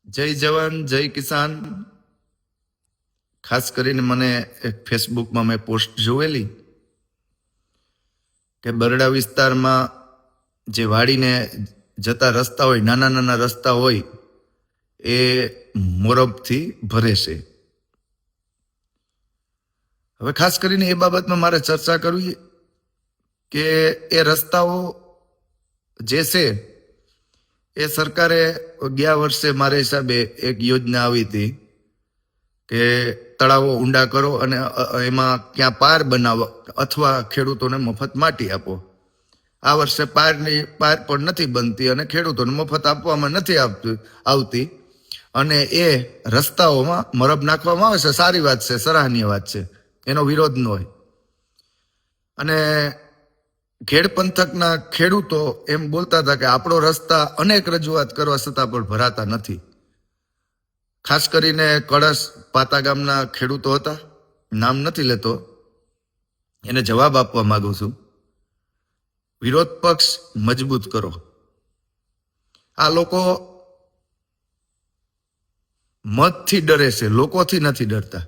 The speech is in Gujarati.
જય જવાન જય કિસાન. ખાસ કરીને મને એક ફેસબુકમાં મેં પોસ્ટ જોયેલી કે બરડા વિસ્તારમાં જે વાડીને જતા રસ્તા હોય, નાના નાના રસ્તા હોય, એ મોરબથી ભરે છે. હવે ખાસ કરીને એ બાબતમાં મારે ચર્ચા કરવી કે એ રસ્તાઓ જે છે એ સરકારે ગયા વર્ષે મારા હિસાબે એક યોજના આવી હતી કે તળાવો ઊંડા કરો અને એમાં ક્યાં પાર બનાવો અથવા ખેડૂતોને મફત માટી આપો. આ વર્ષે પાર પણ નથી બનતી અને ખેડૂતોને મફત આપવામાં નથી આવતી અને એ રસ્તાઓમાં મરબ નાખવામાં આવે છે. સારી વાત છે, સરાહનીય વાત છે, એનો વિરોધ ન હોય. અને ખેડ પંથકના ખેડૂતો એમ બોલતા હતા કે આપણો રસ્તા અનેક રજૂઆત કરવા છતાં પણ ભરાતા નથી. ખાસ કરીને કળશ પાતા ગામના ખેડૂતો હતા, નામ નથી લેતો, એને જવાબ આપવા માંગુ છું. વિરોધ પક્ષ મજબૂત કરો. આ લોકો મતથી ડરે છે, લોકોથી નથી ડરતા.